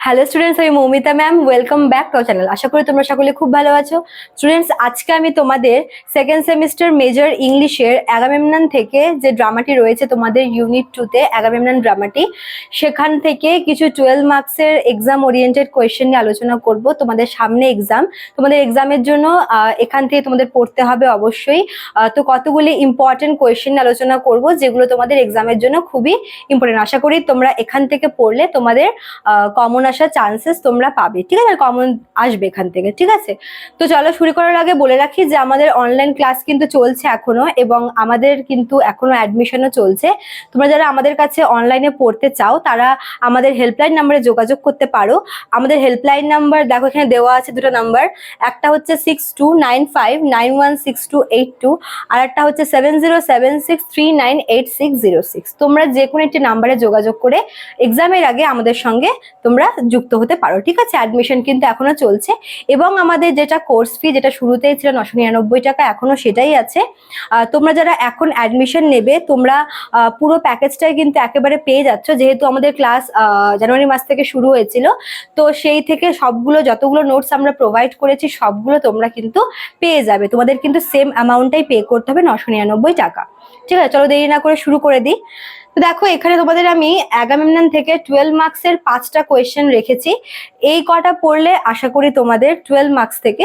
Hello students, আমি Moumita ma'am. Welcome back to channel. আশা করি তোমরা সকলে খুব ভালো আছো। স্টুডেন্টস, আজকে আমি তোমাদের সেকেন্ড সেমিস্টার মেজর ইংলিশের অ্যাগামেমনন থেকে যে ড্রামাটি রয়েছে তোমাদের ইউনিট 2-তে অ্যাগামেমনন ড্রামাটি, সেখান থেকে কিছু 12 মার্কসের এক্সাম ওরিয়েন্টেড কোয়েশ্চেন নিয়ে আলোচনা করব। তোমাদের সামনে এক্সাম, তোমাদের এক্সামের জন্য এখান থেকে তোমাদের পড়তে হবে অবশ্যই। তো কতগুলি ইম্পর্টেন্ট কোয়েশ্চেন নিয়ে আলোচনা করব যেগুলো তোমাদের এক্সামের জন্য খুবই ইম্পর্টেন্ট। আশা করি তোমরা এখান থেকে পড়লে তোমাদের কমন আসার চান্সেস তোমরা পাবে, ঠিক আছে? কমন আসবে এখান থেকে, ঠিক আছে? তো চলো শুরু করার আগে বলে রাখি যে আমাদের অনলাইন ক্লাস কিন্তু চলছে এখনো, এবং আমাদের কিন্তু এখনো অ্যাডমিশনও চলছে। তোমরা যারা আমাদের কাছে অনলাইনে পড়তে চাও তারা আমাদের হেল্পলাইন নাম্বারে যোগাযোগ করতে পারো। আমাদের হেল্পলাইন নাম্বার দেখো এখানে দেওয়া আছে, দুটো নাম্বার। একটা হচ্ছে 6295916282, আর একটা হচ্ছে 7076398606। তোমরা যে কোনো একটি নাম্বারে যোগাযোগ করে এক্সামের আগে আমাদের সঙ্গে তোমরা যুক্ত হতে পারো, ঠিক আছে? অ্যাডমিশন কিন্তু এখনো চলছে, এবং আমাদের যেটা কোর্স ফি, যেটা শুরুতেই ছিল 999 টাকা, এখনো সেটাই আছে। তোমরা যারা এখন অ্যাডমিশন নেবে তোমরা পুরো প্যাকেজটাই কিন্তু একেবারে পেয়ে যাচ্ছ, যেহেতু আমাদের ক্লাস জানুয়ারি মাস থেকে শুরু হয়েছিল। তো সেই থেকে সবগুলো যতগুলো নোটস আমরা প্রোভাইড করেছি সবগুলো তোমরা কিন্তু পেয়ে যাবে। তোমাদের কিন্তু সেম অ্যামাউন্টটাই পে করতে হবে, 999 টাকা। ঠিক আছে, চলো দেরি না করে শুরু করে দিই। তো দেখো এখানে তোমাদের আমি অ্যাগামেমনন থেকে 12 মার্কসের 5টা কোয়েশ্চেন রেখেছি। এই কটা পড়লে আশা করি তোমাদের 12 মার্কস থেকে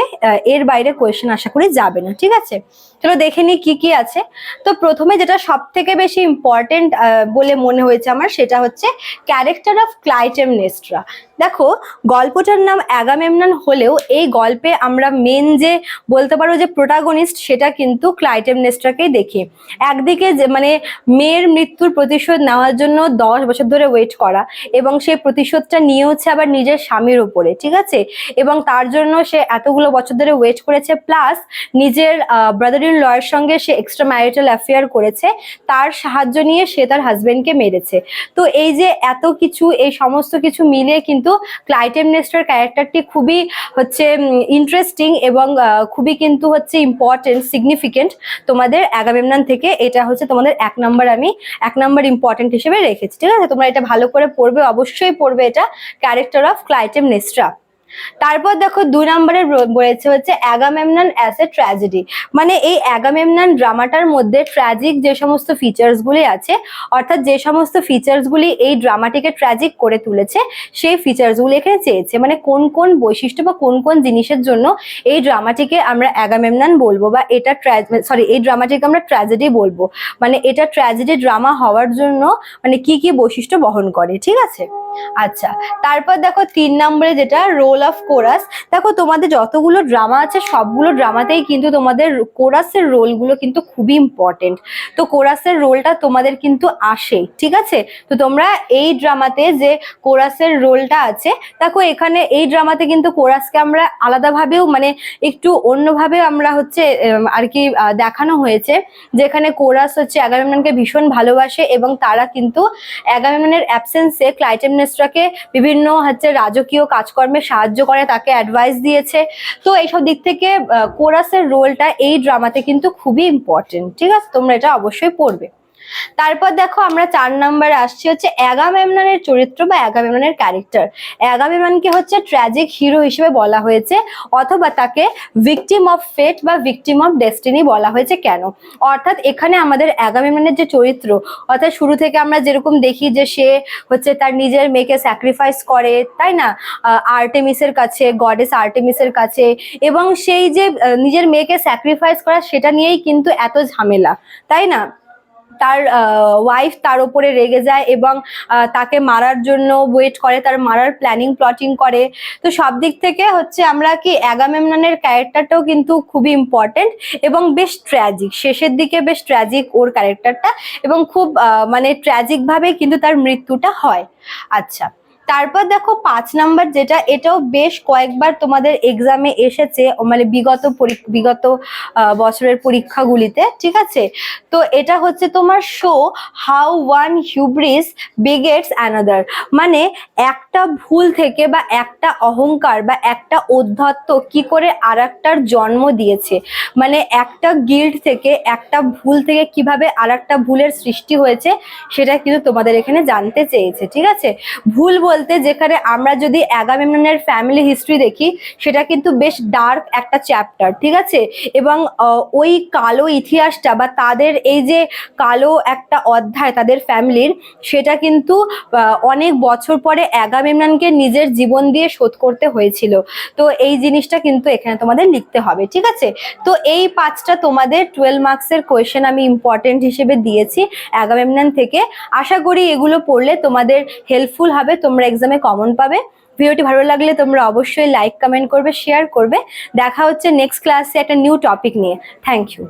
এর বাইরে কোয়েশ্চেন আশা করি যাবে না, ঠিক আছে? চলো দেখে নিই কি কি আছে। তো প্রথমে যেটা সব থেকে বেশি ইম্পর্টেন্ট বলে মনে হয়েছে আমার, সেটা হচ্ছে ক্যারেক্টার অফ ক্লাইটেমনেস্ট্রা। দেখো, গল্পটার নাম অ্যাগামেমনন হলেও এই গল্পে আমরা মেন যে বলতে পারো যে প্রোটাগনিস্ট, সেটা কিন্তু ক্লাইটেমনেস্ট্রাকেই দেখি। একদিকে যে মানে মেয়ের মৃত্যুর প্রতিশোধ নেওয়ার জন্য 10 বছর ধরে ওয়েট করা, এবং সেই প্রতিশোধটা নিয়ে হচ্ছে আবার নিজের স্বামীর উপরে, ঠিক আছে? এবং তার জন্য সে এতগুলো বছর ধরে ওয়েট করেছে, প্লাস নিজের ব্রাদার ইন লয়ের সঙ্গে সে এক্সট্রা ম্যারিটাল অ্যাফেয়ার করেছে, তার সাহায্য নিয়ে সে তার হাজবেন্ডকে মেরেছে। তো এই যে এত কিছু, এই সমস্ত কিছু মিলিয়ে কিন্তু ক্লাইটেমনেস্ট্রার ক্যারেক্টারটি খুবই হচ্ছে ইন্টারেস্টিং, এবং খুবই কিন্তু হচ্ছে ইম্পর্টেন্ট, সিগনিফিকেন্ট তোমাদের অ্যাগামেমনন থেকে। এটা হচ্ছে তোমাদের এক নাম্বার ইম্পর্টেন্ট হিসেবে রেখেছি, ঠিক আছে? তোমরা এটা ভালো করে পড়বে, অবশ্যই পড়বে এটা, ক্যারেক্টার অফ ক্লাইটেমনেস্ট্রা। তারপর দেখো 2 নম্বরে বলেছে হচ্ছে অ্যাগামেমনন অ্যাজ এ ট্র্যাজেডি। মানে এই অ্যাগামেমনন ড্রামাটার মধ্যে ট্র্যাজিক যে সমস্ত ফিচার্স গুলি আছে, অর্থাৎ যে সমস্ত ফিচার্স গুলি এই ড্রামাটিকে ট্র্যাজিক করে তুলেছে, সেই ফিচার্স গুলি এখানে চেয়েছে। মানে কোন কোন বৈশিষ্ট্য বা কোন কোন জিনিসের জন্য এই ড্রামাটিকে আমরা অ্যাগামেমনন বলবো, বা এটা এই ড্রামাটিকে আমরা ট্র্যাজেডি বলবো। মানে এটা ট্র্যাজেডি ড্রামা হওয়ার জন্য মানে কি কি বৈশিষ্ট্য বহন করে, ঠিক আছে? আচ্ছা, তারপর দেখো 3 নম্বরে যেটা রোল অফ কোরাস। দেখো তোমাদের যতগুলো ড্রামা আছে সবগুলো ড্রামাতেই কিন্তু তোমাদের কোরাসের রোলগুলো কিন্তু খুবই ইম্পর্টেন্ট। তো কোরাসের রোলটা তোমাদের কিন্তু আসে, ঠিক আছে? তো তোমরা এই ড্রামাতে যে কোরাসের রোলটা আছে, দেখো এখানে এই ড্রামাতে কিন্তু কোরাসকে আমরা আলাদাভাবেও মানে একটু অন্যভাবে আমরা হচ্ছে আর কি দেখানো হয়েছে, যেখানে কোরাস হচ্ছে অ্যাগামেমননকে ভীষণ ভালোবাসে, এবং তারা কিন্তু অ্যাগামেমননের অ্যাবসেন্সে ক্লাইটেমনেস্ট্রাকে বিভিন্ন হচ্ছে রাজকীয় কাজকর্মে সাহায্য করে, তাকে অ্যাডভাইস দিয়েছে। তো এইসব দিক থেকে কোরাসের রোলটা এই ড্রামাতে কিন্তু খুবই ইম্পর্টেন্ট, ঠিক আছে? তোমরা এটা অবশ্যই পড়বে। তারপর দেখো আমরা 4 নম্বরে আসছি হচ্ছে অ্যাগামেমননের চরিত্র বা অ্যাগামেমননের ক্যারেক্টার। অ্যাগামেমননকে হচ্ছে ট্র্যাজিক হিরো হিসেবে বলা হয়েছে, অথবা তাকে ভিকটিম অফ ফেট বা ভিকটিম অফ ডেস্টিনি বলা হয়েছে। কেন? অর্থাৎ এখানে আমাদের অ্যাগামেমননের যে চরিত্র, অর্থাৎ শুরু থেকে আমরা যেরকম দেখি যে সে হচ্ছে তার নিজের মেয়েকে স্যাক্রিফাইস করে, তাই না? আর্টেমিসের কাছে, গডেস আর্টেমিসের কাছে, এবং সেই যে নিজের মেয়েকে স্যাক্রিফাইস করা, সেটা নিয়েই কিন্তু এত ঝামেলা, তাই না? তার ওয়াইফ তার উপরে রেগে যায়, এবং তাকে মারার জন্য ওয়েট করে, তার মারার প্ল্যাটিং করে। তো সব দিক থেকে হচ্ছে আমরা কি অ্যাগামেমননের ক্যারেক্টারটাও কিন্তু খুবই ইম্পর্টেন্ট, এবং বেশ ট্র্যাজিক, শেষের দিকে বেশ ট্র্যাজিক ওর ক্যারেক্টারটা, এবং খুব মানে ট্র্যাজিক ভাবে কিন্তু তার মৃত্যুটা হয়। আচ্ছা, তারপর দেখো 5 নাম্বার যেটা, এটাও বেশ কয়েকবার তোমাদের এক্সামে এসেছে, মানে বিগত বছরের পরীক্ষাগুলিতে, ঠিক আছে? তো এটা হচ্ছে তোমার show how one hubris begets another. মানে একটা ভুল থেকে বা একটা অহংকার বা একটা ঔদ্ধত্য কি করে আরেকটার জন্ম দিয়েছে, মানে একটা গিল্ড থেকে, একটা ভুল থেকে কিভাবে আরেকটা ভুলের সৃষ্টি হয়েছে, সেটা কিন্তু তোমাদের এখানে জানতে চেয়েছে, ঠিক আছে? ভুল বলতে বলতে যেখানে আমরা যদি আগামেমননের ফ্যামিলি হিস্ট্রি দেখি, সেটা কিন্তু বেশ ডার্ক একটা চ্যাপ্টার, ঠিক আছে। এবং ওই কালো ইতিহাসটা বা তাদের এই যে কালো একটা অধ্যায় তাদের ফ্যামিলির, সেটা কিন্তু অনেক বছর পরে আগামেমননকে নিজের জীবন দিয়ে শোধ করতে হয়েছিল। তো এই জিনিসটা কিন্তু এখানে তোমাদের লিখতে হবে, ঠিক আছে। তো এই 5টা তোমাদের 12 মার্কসের কোয়েশ্চেন আমি ইম্পর্টেন্ট হিসেবে দিয়েছি আগামেমনন থেকে। আশা করি এগুলো পড়লে তোমাদের হেল্পফুল হবে, তোমরা এক্সামে কমন পাবে। ভিডিওটি ভালো লাগলে তোমরা অবশ্যই লাইক, কমেন্ট করবে, শেয়ার করবে। দেখা হচ্ছে নেক্সট ক্লাসে একটা নিউ টপিক নিয়ে। Thank you.